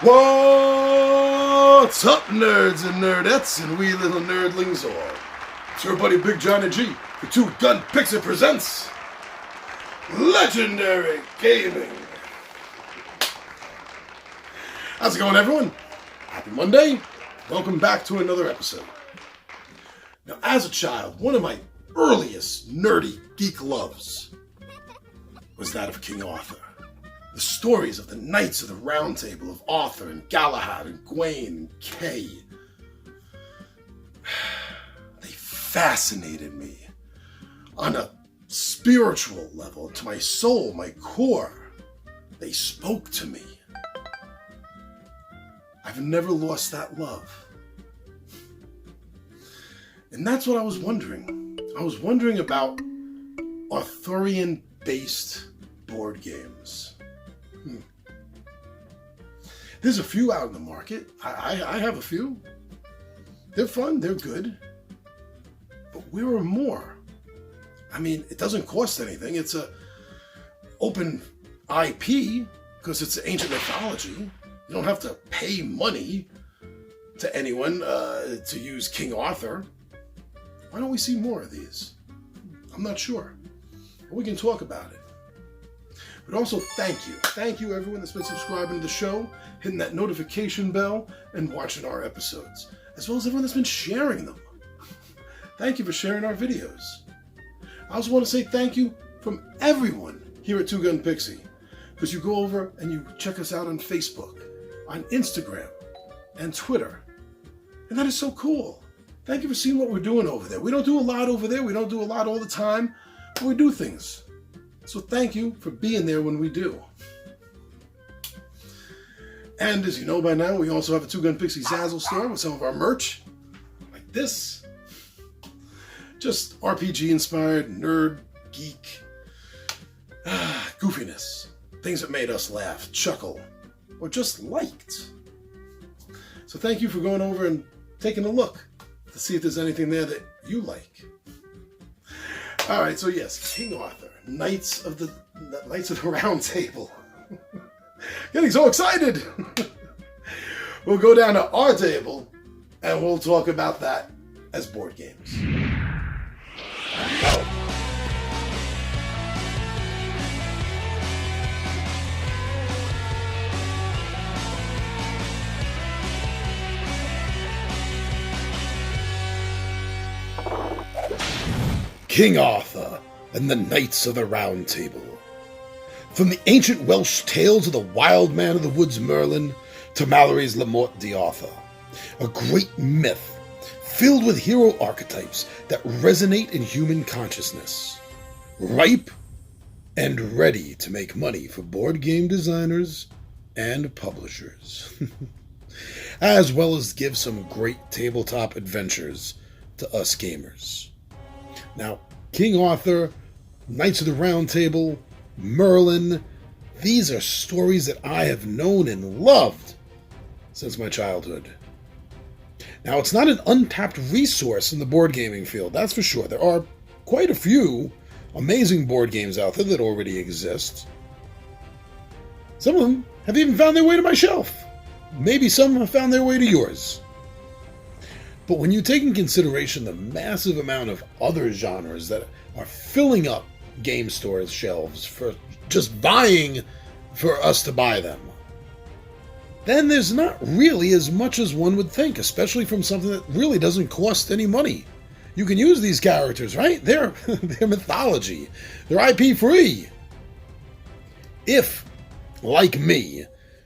What's up, nerds and nerdettes and wee little nerdlings all? It's your buddy Big Johnny G for Two Gun Pixie presents Legendary Gaming. How's it going, everyone? Happy Monday. Welcome back to another episode. Now, as a child, one of my earliest nerdy geek loves was that of King Arthur. The stories of the Knights of the Round Table of Arthur and Galahad and Gawain and Kay. They fascinated me on a spiritual level, to my soul, my core. They spoke to me. I've never lost that love. And that's what I was wondering. I was wondering about Arthurian-based board games. There's a few out in the market. I have a few. They're fun, they're good. But where are more? I mean, it doesn't cost anything. It's a open IP because it's ancient mythology. You don't have to pay money to anyone to use King Arthur. Why don't we see more of these? I'm not sure. But we can talk about it. But also, thank you. Thank you, everyone that's been subscribing to the show, hitting that notification bell, and watching our episodes, as well as everyone that's been sharing them. Thank you for sharing our videos. I also want to say thank you from everyone here at Two Gun Pixie, because you go over and you check us out on Facebook, on Instagram, and Twitter. And that is so cool. Thank you for seeing what we're doing over there. We don't do a lot over there. We don't do a lot all the time, but we do things. So thank you for being there when we do. And as you know by now, we also have a Two Gun Pixie Zazzle store with some of our merch, like this. Just RPG-inspired, nerd, geek, goofiness. Things that made us laugh, chuckle, or just liked. So thank you for going over and taking a look to see if there's anything there that you like. All right, so yes, King Arthur, Knights of the Round Table. Getting so excited! We'll go down to our table and we'll talk about that as board games. King Arthur and the Knights of the Round Table. From the ancient Welsh tales of the wild man of the woods Merlin to Malory's La Morte d'Arthur, a great myth filled with hero archetypes that resonate in human consciousness, ripe and ready to make money for board game designers and publishers, as well as give some great tabletop adventures to us gamers. Now, King Arthur, Knights of the Round Table, Merlin, these are stories that I have known and loved since my childhood. Now, it's not an untapped resource in the board gaming field, that's for sure. There are quite a few amazing board games out there that already exist. Some of them have even found their way to my shelf. Maybe some have found their way to yours. But when you take in consideration the massive amount of other genres that are filling up game stores' shelves for just vying for us to buy them, then there's not really as much as one would think, especially from something that really doesn't cost any money. You can use these characters, right? They're mythology. They're IP free. If, like me,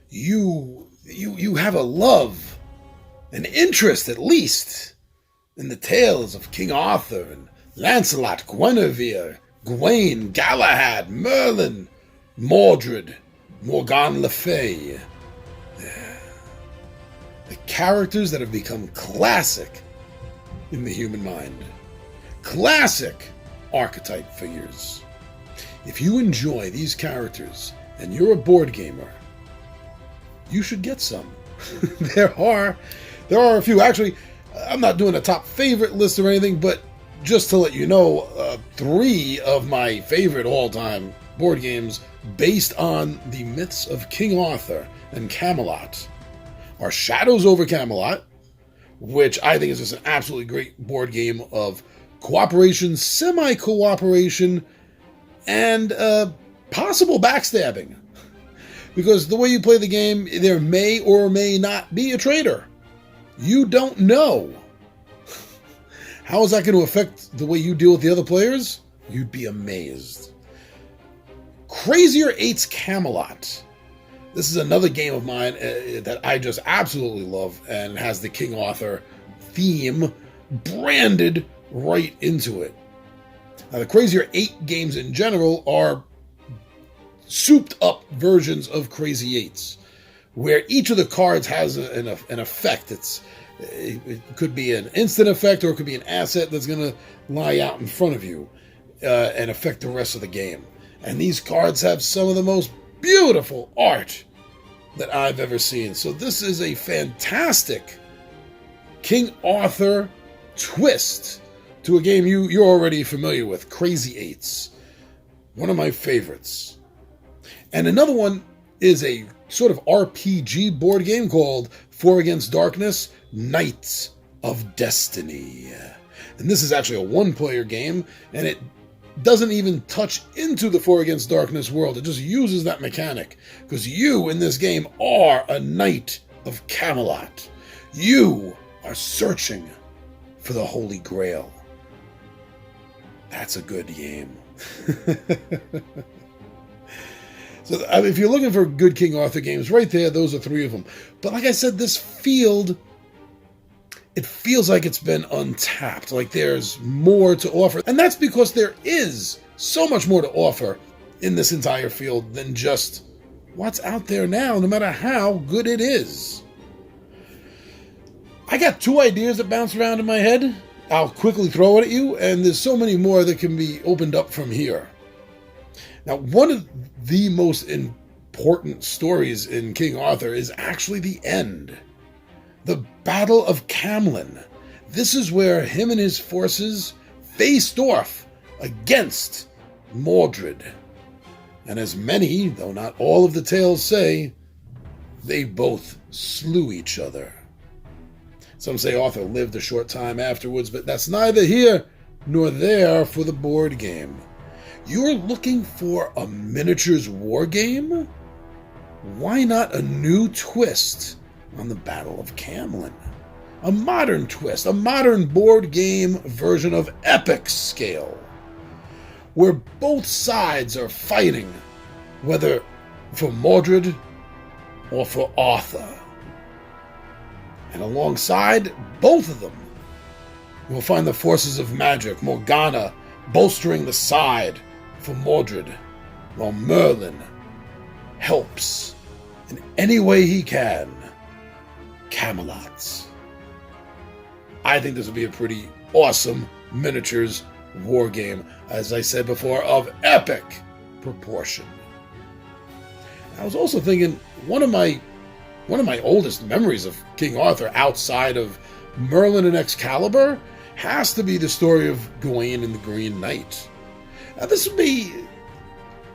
you have a love, an interest at least, in the tales of King Arthur and Lancelot, Guinevere, Gawain, Galahad, Merlin, Mordred, Morgan Le Fay. The characters that have become classic in the human mind. Classic archetype figures. If you enjoy these characters and you're a board gamer, you should get some. There are a few. Actually, I'm not doing a top favorite list or anything, but just to let you know, 3 of my favorite all-time board games based on the myths of King Arthur and Camelot are Shadows over Camelot, which I think is just an absolutely great board game of cooperation, semi-cooperation, and possible backstabbing. Because the way you play the game, there may or may not be a traitor. You don't know. How is that going to affect the way you deal with the other players? You'd be amazed. Crazier Eights Camelot. This is another game of mine that I just absolutely love, and has the King Arthur theme branded right into it. Now, the Crazier 8 games in general are souped up versions of Crazy Eights, where each of the cards has an effect. It could be an instant effect, or it could be an asset that's going to lie out in front of you and affect the rest of the game. And these cards have some of the most beautiful art that I've ever seen. So this is a fantastic King Arthur twist to a game you're already familiar with, Crazy Eights. One of my favorites. And another one is a sort of RPG board game called Four Against Darkness, Knights of Destiny. And this is actually a one-player game, and it doesn't even touch into the Four Against Darkness world. It just uses that mechanic, because you in this game are a Knight of Camelot. You are searching for the Holy Grail. That's a good game. So if you're looking for good King Arthur games, right there, those are three of them. But like I said, this field, it feels like it's been untapped, like there's more to offer. And that's because there is so much more to offer in this entire field than just what's out there now, no matter how good it is. I got two ideas that bounce around in my head. I'll quickly throw it at you, and there's so many more that can be opened up from here. Now, one of the most important stories in King Arthur is actually the end. The Battle of Camlan. This is where him and his forces faced off against Mordred. And as many, though not all of the tales say, they both slew each other. Some say Arthur lived a short time afterwards, but that's neither here nor there for the board game. You're looking for a miniatures war game? Why not a new twist on the Battle of Camlan? A modern twist, a modern board game version of epic scale, where both sides are fighting, whether for Mordred or for Arthur. And alongside both of them, you'll find the forces of magic, Morgana bolstering the side for Mordred, while Merlin helps in any way he can Camelot. I think this would be a pretty awesome miniatures war game, as I said before, of epic proportion. I was also thinking one of my oldest memories of King Arthur outside of Merlin and Excalibur has to be the story of Gawain and the Green Knight. Now, this would be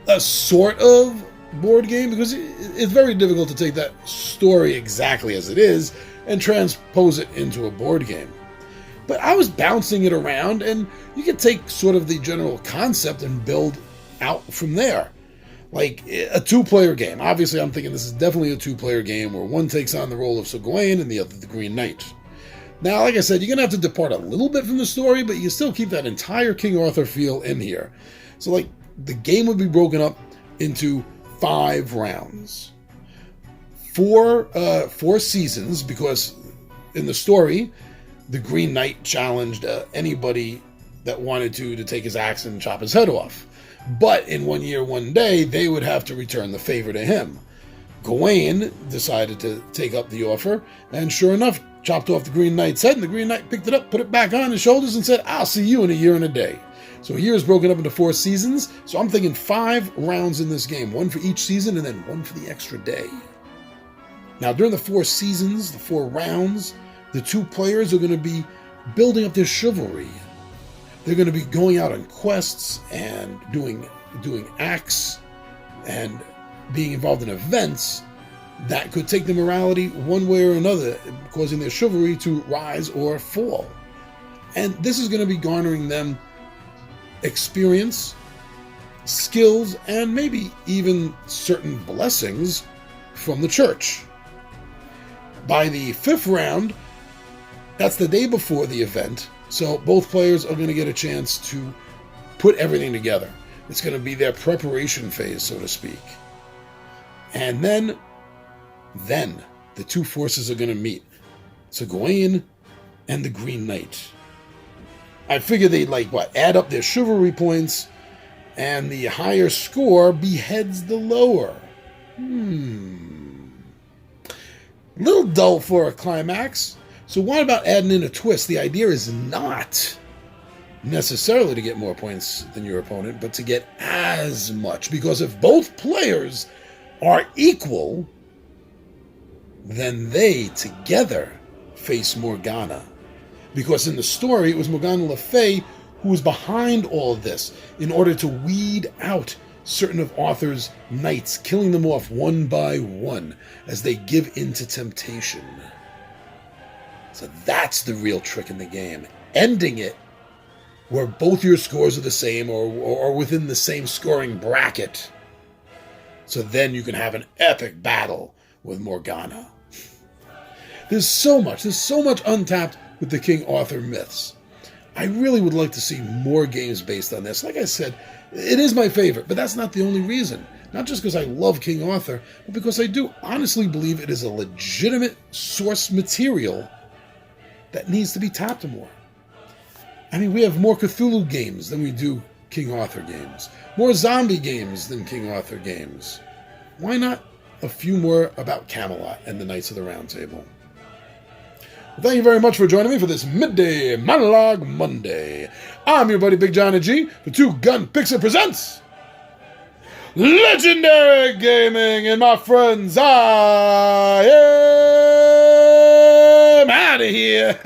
a sort of board game, because it's very difficult to take that story exactly as it is and transpose it into a board game. But I was bouncing it around, and you could take sort of the general concept and build out from there. Like a two-player game. Obviously, I'm thinking this is definitely a two-player game where one takes on the role of Sir Gawain and the other the Green Knight. Now, like I said, you're going to have to depart a little bit from the story, but you still keep that entire King Arthur feel in here. So, like, the game would be broken up into 5 rounds. 4 seasons, because in the story, the Green Knight challenged anybody that wanted to take his axe and chop his head off. But in 1 year, 1 day, they would have to return the favor to him. Gawain decided to take up the offer, and sure enough, chopped off the Green Knight's head, and the Green Knight picked it up, put it back on his shoulders, and said, "I'll see you in 1 year and a day." So a year is broken up into 4 seasons, so I'm thinking 5 rounds in this game, 1 for each season, and then 1 for the extra day. Now, during the 4 seasons, the 4 rounds, the 2 players are going to be building up their chivalry. They're going to be going out on quests and doing acts and being involved in events that could take the morality one way or another, causing their chivalry to rise or fall. And this is going to be garnering them experience, skills, and maybe even certain blessings from the church. By the 5th round, that's the day before the event, so both players are going to get a chance to put everything together. It's going to be their preparation phase, so to speak. And then the two forces are going to meet. So Gawain and the Green Knight. I figure they'd add up their chivalry points, and the higher score beheads the lower. Little dull for a climax. So what about adding in a twist? The idea is not necessarily to get more points than your opponent, but to get as much. Because if both players are equal, then they together face Morgana. Because in the story, it was Morgana Le Fay who was behind all of this in order to weed out certain of Arthur's knights, killing them off one by one as they give in to temptation. So that's the real trick in the game. Ending it where both your scores are the same or within the same scoring bracket. So then you can have an epic battle with Morgana. There's so much untapped with the King Arthur myths. I really would like to see more games based on this. Like I said, it is my favorite, but that's not the only reason. Not just because I love King Arthur, but because I do honestly believe it is a legitimate source material that needs to be tapped more. I mean, we have more Cthulhu games than we do King Arthur games. More zombie games than King Arthur games. Why not a few more about Camelot and the Knights of the Round Table? Well, thank you very much for joining me for this Midday Monologue Monday. I'm your buddy Big Johnny G. The Two Gun Pixie presents Legendary Gaming, and my friends, I am out of here.